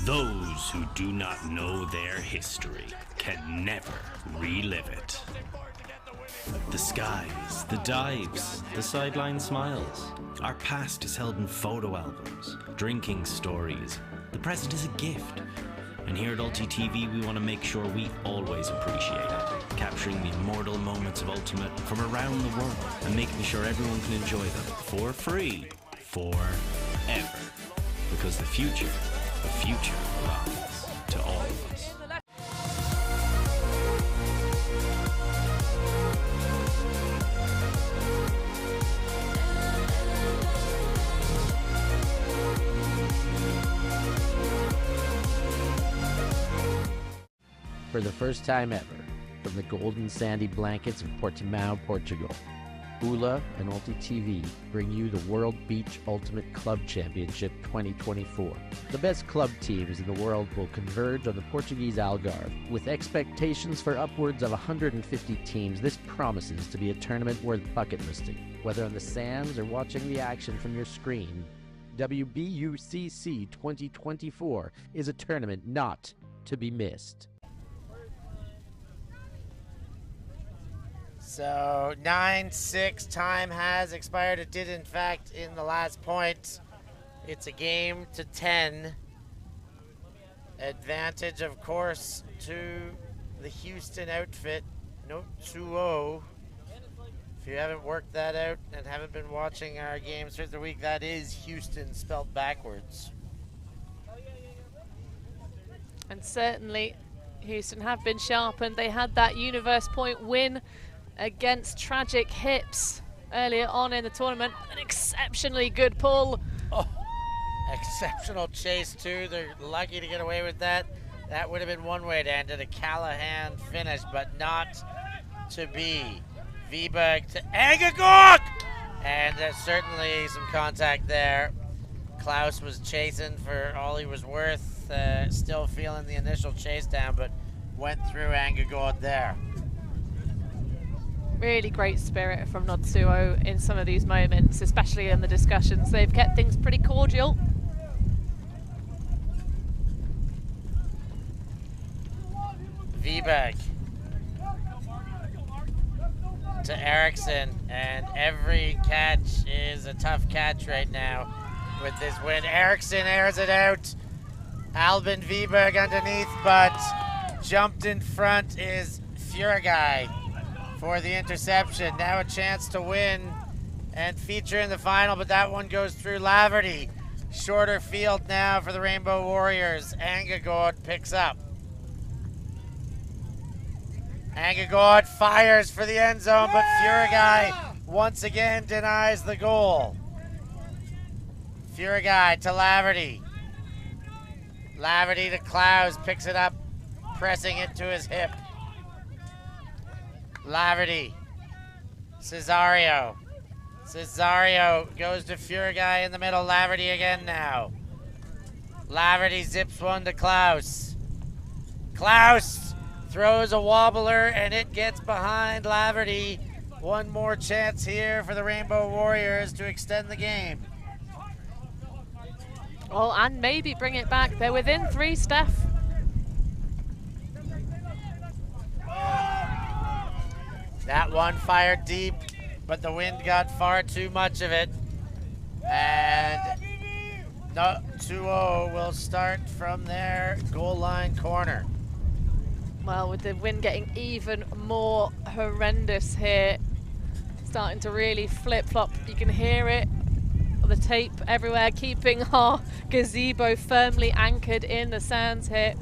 Those who do not know their history can never relive it. The skies, the dives, the sideline smiles. Our past is held in photo albums, drinking stories. The present is a gift. And here at UltiTV, we want to make sure we always appreciate it, capturing the immortal moments of Ultimate from around the world and making sure everyone can enjoy them for free, forever. Because the future belongs to all of us. For the first time ever, from the golden sandy blankets of Portimao, Portugal, ULA and UltiTV bring you the World Beach Ultimate Club Championship 2024. The best club teams in the world will converge on the Portuguese Algarve. With expectations for upwards of 150 teams, this promises to be a tournament worth bucket listing. Whether on the sands or watching the action from your screen, WGGMBUCC 2024 is a tournament not to be missed. So 9-6, time has expired. It did in fact in the last point. It's a game to 10. Advantage, of course, to the Houston outfit. Note 2-0. If you haven't worked that out and haven't been watching our games throughout the week, that is Houston spelled backwards. And certainly Houston have been sharpened. They had that Universe Point win against Tragic Hips earlier on in the tournament. An exceptionally good pull. Oh, exceptional chase too. They're lucky to get away with that. That would have been one way to end it, a Callahan finish, but not to be. Viberg to Angagok! And there's certainly some contact there. Klaus was chasing for all he was worth, still feeling the initial chase down, but went through Angagok there. Really great spirit from Notsuo in some of these moments, especially in the discussions. They've kept things pretty cordial. Viberg to Eriksson, and every catch is a tough catch right now with this win. Eriksson airs it out. Albin Viberg underneath, but jumped in front is Furigai for the interception. Now a chance to win and feature in the final, but that one goes through Laverty. Shorter field now for the Rainbow Warriors. Angagod picks up. Angagod fires for the end zone, but Furigai once again denies the goal. Furigai to Laverty. Laverty to Klaus, picks it up, pressing it to his hip. Laverty, Cesario. Cesario goes to Furigai in the middle. Laverty again now. Laverty zips one to Klaus. Klaus throws a wobbler and it gets behind Laverty. One more chance here for the Rainbow Warriors to extend the game. Oh, and maybe bring it back. They're within 3, Steph. That one fired deep, but the wind got far too much of it. And 2-0 will start from their goal line corner. Well, with the wind getting even more horrendous here, starting to really flip-flop. You can hear it, the tape everywhere, keeping our gazebo firmly anchored in the sands here.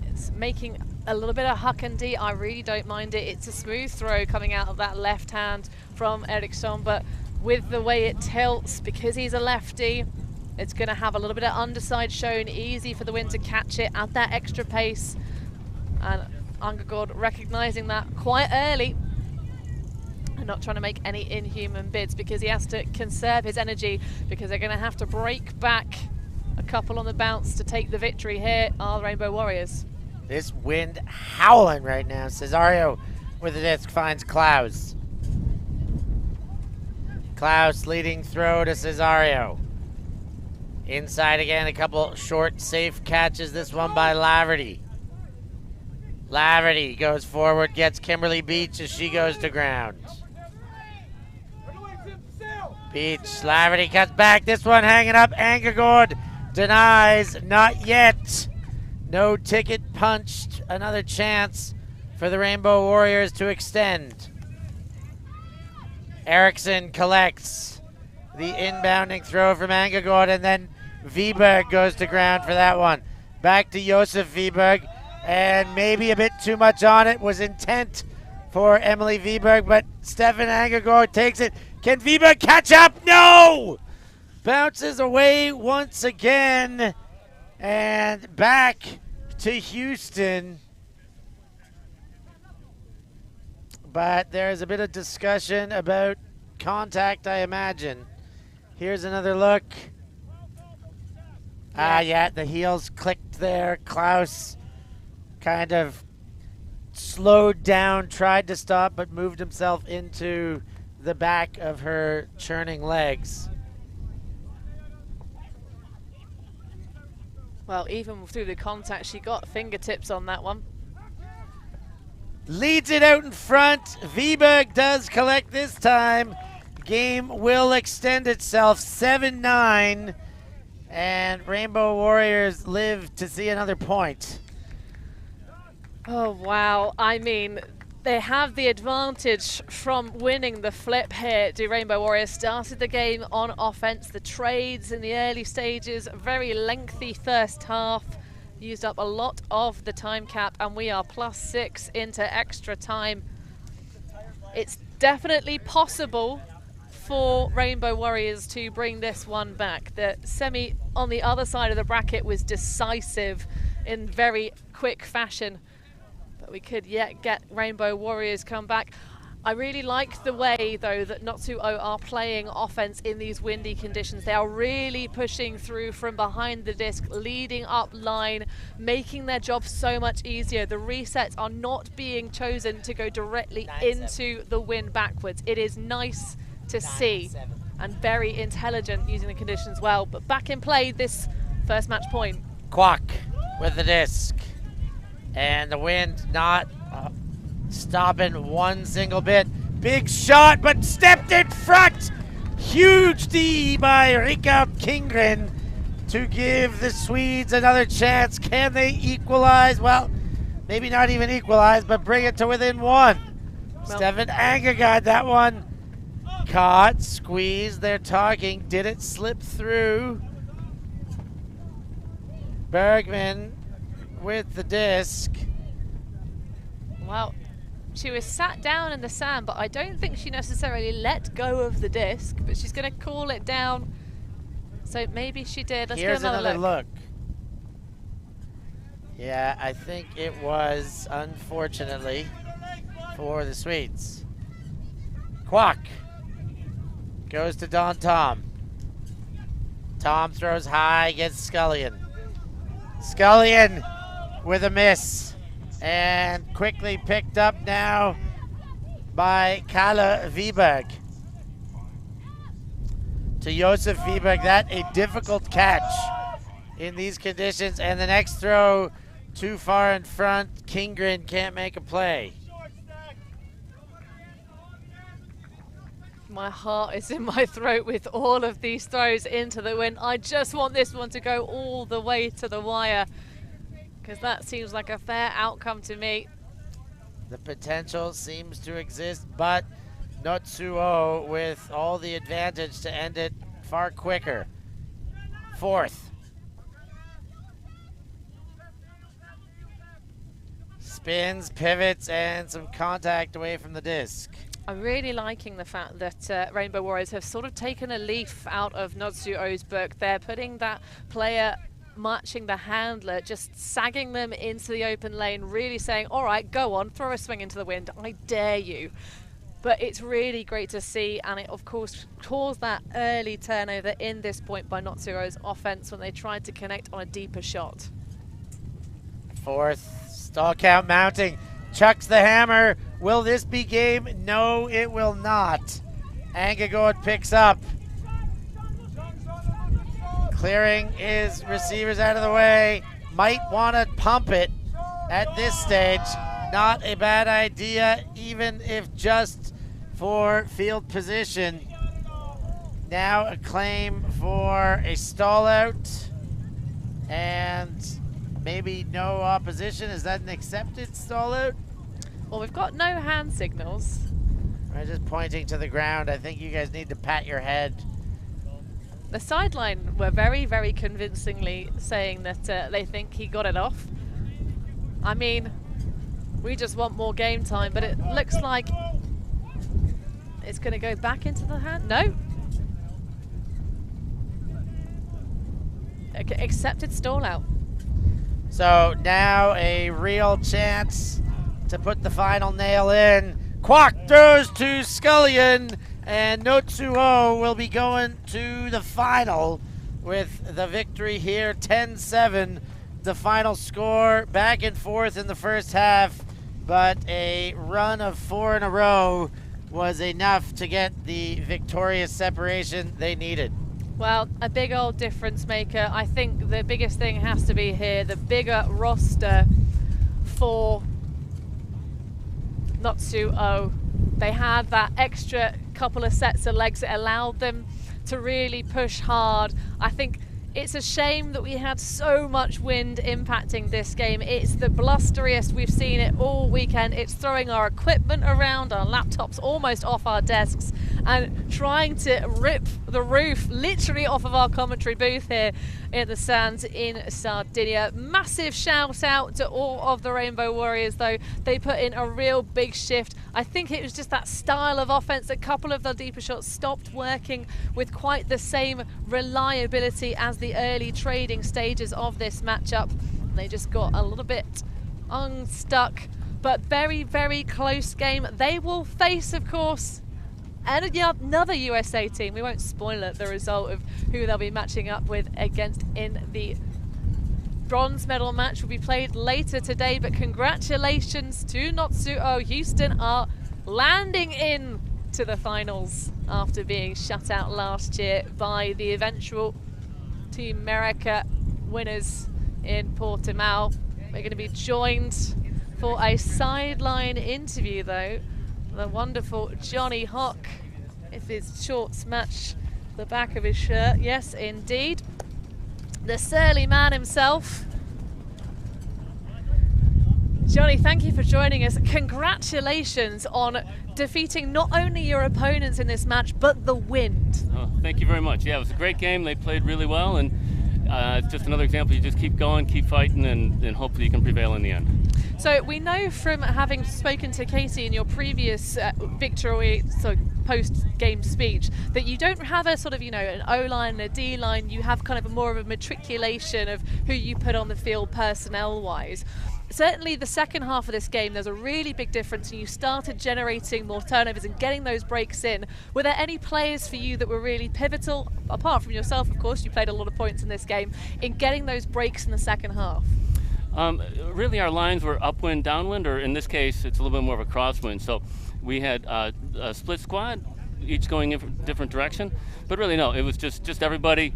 It's making a little bit of huck and dee. I really don't mind it. It's a smooth throw coming out of that left hand from Eriksson, but with the way it tilts, because he's a lefty, it's going to have a little bit of underside shown, easy for the wind to catch it at that extra pace. And Angagod recognizing that quite early and not trying to make any inhuman bids, because he has to conserve his energy, because they're going to have to break back a couple on the bounce to take the victory here, are the Rainbow Warriors. This wind howling right now. Cesario with the disc finds Klaus. Klaus leading throw to Cesario. Inside again, a couple short, safe catches. This one by Laverty. Laverty goes forward, gets Kimberly Beach as she goes to ground. Beach, Laverty cuts back. This one hanging up. Angegord denies. Not yet. No ticket punched. Another chance for the Rainbow Warriors to extend. Eriksson collects the inbounding throw from Angegord, and then Viberg goes to ground for that one. Back to Josef Viberg, and maybe a bit too much on it was intent for Emily Viberg, but Stefan Angegord takes it. Can Viberg catch up? No! Bounces away once again, and back to Houston. But there's a bit of discussion about contact, I imagine. Here's another look. Yeah, the heels clicked there. Klaus kind of slowed down, tried to stop, but moved himself into the back of her churning legs. Well, even through the contact, she got fingertips on that one. Leads it out in front. Viberg does collect this time. Game will extend itself 7-9. And Rainbow Warriors live to see another point. Oh, wow. I mean, they have the advantage from winning the flip here. Do Rainbow Warriors started the game on offense. The trades in the early stages, very lengthy first half. Used up a lot of the time cap, and we are +6 into extra time. It's definitely possible for Rainbow Warriors to bring this one back. The semi on the other side of the bracket was decisive in very quick fashion, but we could yet get Rainbow Warriors come back. I really like the way, though, that Natsuo are playing offense in these windy conditions. They are really pushing through from behind the disc, leading up line, making their job so much easier. The resets are not being chosen to go directly into the wind backwards. It is nice to see and very intelligent using the conditions well. But back in play, this first match point. Kwok with the disc. And the wind not stopping one single bit. Big shot, but stepped in front. Huge D by Rika Kingren to give the Swedes another chance. Can they equalize? Well, maybe not even equalize, but bring it to within one. Well, Stefan Angegard, that one caught, squeezed. They're talking. Did it slip through? Bergman with the disc. Well, she was sat down in the sand, but I don't think she necessarily let go of the disc, but she's going to call it down. So maybe she did. Let's Here's get another look. Yeah, I think it was, unfortunately, for the Swedes. Kwok goes to Don Tom. Tom throws high, gets Scullion. Scullion with a miss. And quickly picked up now by Kalle Viberg. To Josef Viberg, that a difficult catch in these conditions. And the next throw too far in front. Kingren can't make a play. My heart is in my throat with all of these throws into the wind. I just want this one to go all the way to the wire, because that seems like a fair outcome to me. The potential seems to exist, but Natsuo with all the advantage to end it far quicker. Fourth. Spins, pivots, and some contact away from the disc. I'm really liking the fact that Rainbow Warriors have sort of taken a leaf out of Natsuo's book. They're putting that player matching the handler, just sagging them into the open lane, really saying, all right, go on, throw a swing into the wind, I dare you. But it's really great to see, and it of course caused that early turnover in this point by Natsuo's offense when they tried to connect on a deeper shot. Fourth, stall count mounting, chucks the hammer. Will this be game? No, it will not. Angegord picks up. clearing his receivers out of the way. Might want to pump it at this stage. Not a bad idea, even if just for field position. Now a claim for a stall out and maybe no opposition. Is that an accepted stall out? Well, we've got no hand signals. I'm just pointing to the ground. I think you guys need to pat your head. The sideline were very, very convincingly saying that they think he got it off. I mean, we just want more game time, but it looks like it's going to go back into the hand. No. Okay, accepted stall out. So now a real chance to put the final nail in. Kwok throws to Scullion, and Notsuo will be going to the final with the victory here, 10-7. The final score, back and forth in the first half, but a run of 4 in a row was enough to get the victorious separation they needed. Well, a big old difference maker. I think the biggest thing has to be here, the bigger roster for Notsuo. They had that extra couple of sets of legs that allowed them to really push hard. I think it's a shame that we had so much wind impacting this game. It's the blusteriest we've seen it all weekend. It's throwing our equipment around, our laptops almost off our desks, and trying to rip the roof literally off of our commentary booth here in the sands in Sardinia. Massive shout out to all of the Rainbow Warriors though. They put in a real big shift. I think it was just that style of offense. A couple of the deeper shots stopped working with quite the same reliability as the early trading stages of this matchup. They just got a little bit unstuck, but very, very close game. They will face, of course, another USA team. We won't spoil it, the result of who they'll be matching up with against in the bronze medal match will be played later today, but congratulations to Notsuo. Houston are landing in to the finals after being shut out last year by the eventual Team America winners in Portimao. We're going to be joined for a sideline interview though. The wonderful Johnny Hock, if his shorts match the back of his shirt. Yes, indeed. The surly man himself. Johnny, thank you for joining us. Congratulations on defeating not only your opponents in this match, but the wind. Oh, thank you very much. Yeah, it was a great game. They played really well, and it's just another example. You just keep going, keep fighting, and hopefully you can prevail in the end. So we know from having spoken to Katie in your previous victory, so post-game speech, that you don't have a sort of, an O-line and a D-line. You have kind of more of a matriculation of who you put on the field personnel-wise. Certainly the second half of this game, there's a really big difference, and you started generating more turnovers and getting those breaks in. Were there any players for you that were really pivotal, apart from yourself, of course, you played a lot of points in this game, in getting those breaks in the second half? Really our lines were upwind, downwind, or in this case, it's a little bit more of a crosswind. So we had a split squad, each going in a different direction. But really, no, it was just everybody,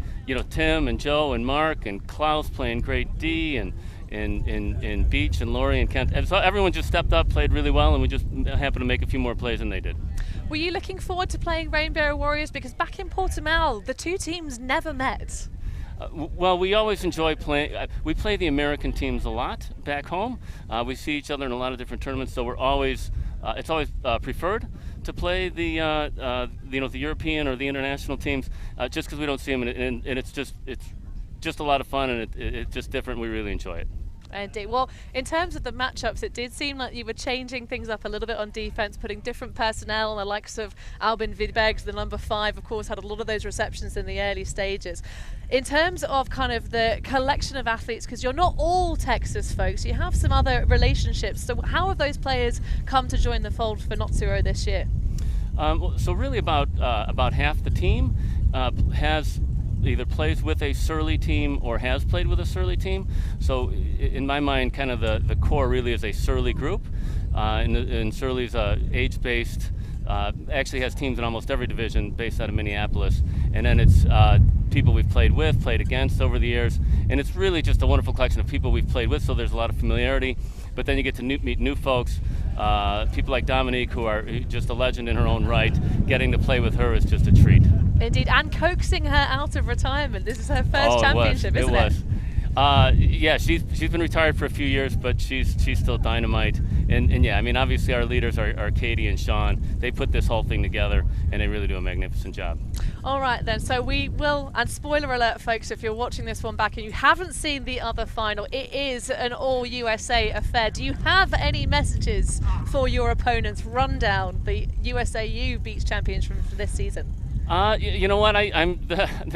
Tim and Joe and Mark and Klaus playing great D, and Beach and Laurie and Kent. And so everyone just stepped up, played really well, and we just happened to make a few more plays than they did. Were you looking forward to playing Rainbow Warriors? Because back in Portimao, the two teams never met. Well, we always enjoy playing. We play the American teams a lot back home. We see each other in a lot of different tournaments, so we're always. It's always preferred to play the the European or the international teams, just because we don't see them, and it's just a lot of fun, and it's just different. We really enjoy it. Indeed. Well, in terms of the matchups, it did seem like you were changing things up a little bit on defense, putting different personnel on the likes of Albin Vidbergs, the number 5, of course, had a lot of those receptions in the early stages. In terms of kind of the collection of athletes, because you're not all Texas folks, you have some other relationships. So how have those players come to join the fold for Notsuo this year? So really about half the team has either plays with a Surly team or has played with a Surly team. So in my mind, kind of the core really is a Surly group. And Surly's age-based, actually has teams in almost every division based out of Minneapolis. And then it's people we've played with, played against over the years, and it's really just a wonderful collection of people we've played with, so there's a lot of familiarity. But then you get to meet new folks, people like Dominique, who are just a legend in her own right. Getting to play with her is just a treat. Indeed, and coaxing her out of retirement. This is her first championship, isn't it? It was. Yeah, she's been retired for a few years, but she's still dynamite. And yeah, I mean, obviously our leaders are Katie and Sean. They put this whole thing together, and they really do a magnificent job. All right then, so we will, and spoiler alert folks, if you're watching this one back and you haven't seen the other final, it is an all USA affair. Do you have any messages for your opponents? Run down the USAU Beach Champions from this season. You know what? I'm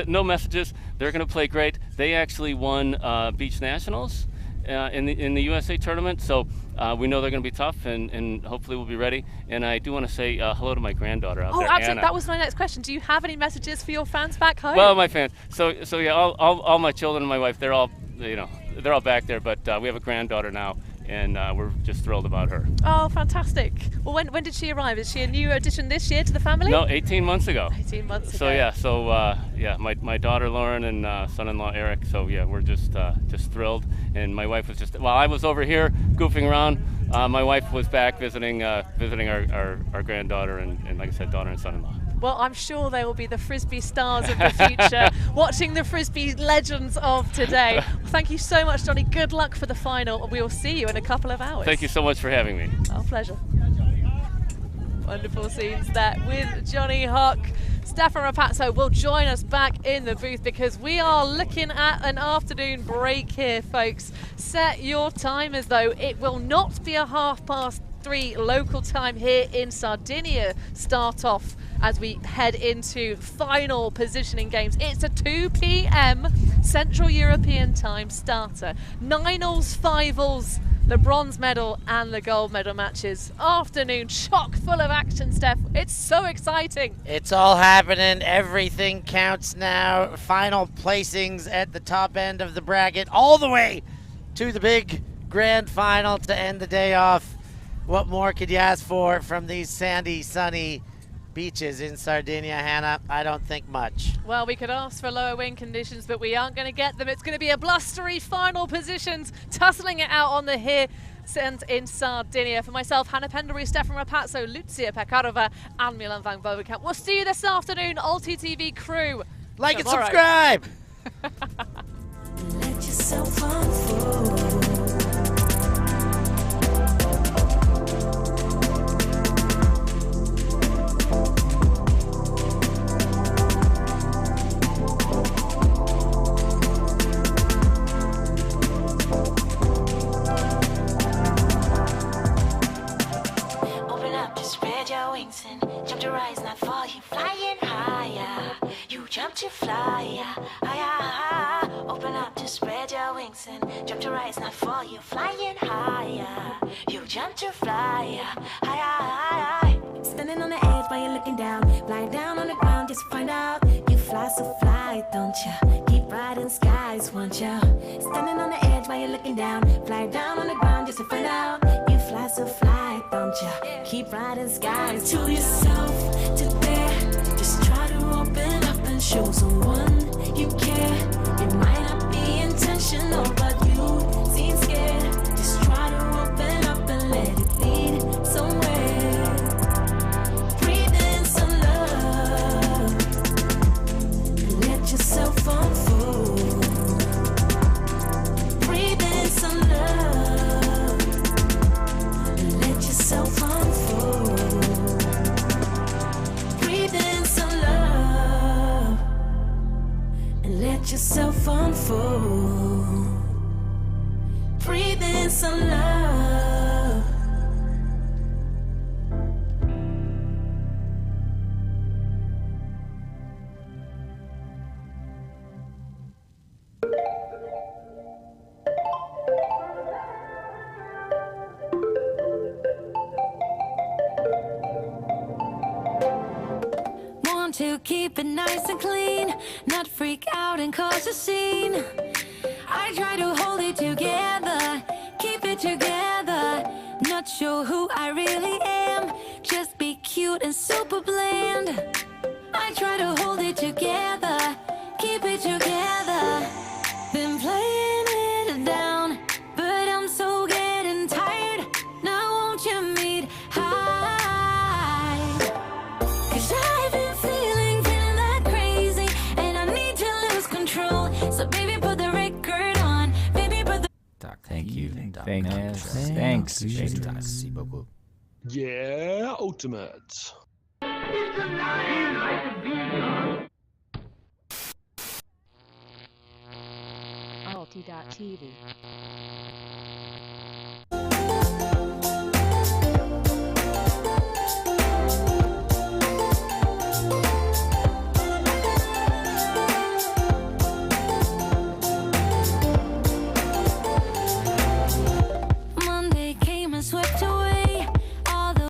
no messages. They're going to play great. They actually won Beach Nationals in the USA tournament, so we know they're going to be tough, and hopefully we'll be ready. And I do want to say hello to my granddaughter out there, absolutely. Anna. That was my next question. Do you have any messages for your fans back home? Well, my fans. So yeah, all my children and my wife, they're all back there. But we have a granddaughter now, and we're just thrilled about her. Oh, fantastic. Well, when did she arrive? Is she a new addition this year to the family? No, 18 months ago. 18 months ago. So yeah, my daughter Lauren and son-in-law Eric. So yeah, we're just thrilled. And my wife was while I was over here goofing around, my wife was back visiting our granddaughter and like I said, daughter and son-in-law. Well, I'm sure they will be the Frisbee stars of the future, watching the Frisbee legends of today. Well, thank you so much, Johnny. Good luck for the final. We will see you in a couple of hours. Thank you so much for having me. Our pleasure. Wonderful scenes there with Johnny Hock. Stefan Rapazzo will join us back in the booth because we are looking at an afternoon break here, folks. Set your timers, though. It will not be a 3:30 local time here in Sardinia start off as we head into final positioning games. It's a 2 p.m. Central European time starter. 9-alls, 5-alls, the bronze medal and the gold medal matches. Afternoon chock full of action, Steph. It's so exciting. It's all happening. Everything counts now. Final placings at the top end of the bracket, all the way to the big grand final to end the day off. What more could you ask for from these sandy, sunny beaches in Sardinia, Hannah? I don't think much. Well, we could ask for lower wind conditions, but we aren't going to get them. It's going to be a blustery final positions, tussling it out on the here and in Sardinia. For myself, Hannah Pendlebury, Stefan Rapazzo, Lucia Pekarova, and Milan van Bovenkamp. We'll see you this afternoon, UltiTV crew. Like tomorrow. and subscribe. Let yourself unfold. Jump to rise, not fall, you flying higher. You jump to fly, higher. Open up to spread your wings and jump to rise, not fall, you flying higher. You jump to fly, higher. Standing on the edge while you're looking down. Fly down on the ground just to find out. You fly so fly, don't you? Keep riding skies, won't you? Standing on the edge while you're looking down. Fly down on the ground just to find out. You fly so fly, don't you? Keep riding skies. To yourself, to there. Just try to open up and show someone you care. It might not be intentional, but you seem scared. Just try to open up and let it lead somewhere. Breathe in some love and let yourself unfold. Breathe in some love and let yourself unfold. Breathe in some love and let yourself unfold. Breathe in some love. Want to keep it nice and clean, not freak out and cause a scene. I try to hold it together, keep it together. Not sure who I really am, just be cute and super bland. I try to hold it together, keep it Thanks. Merci beaucoup. Yeah, ultimate. ULTI.TV.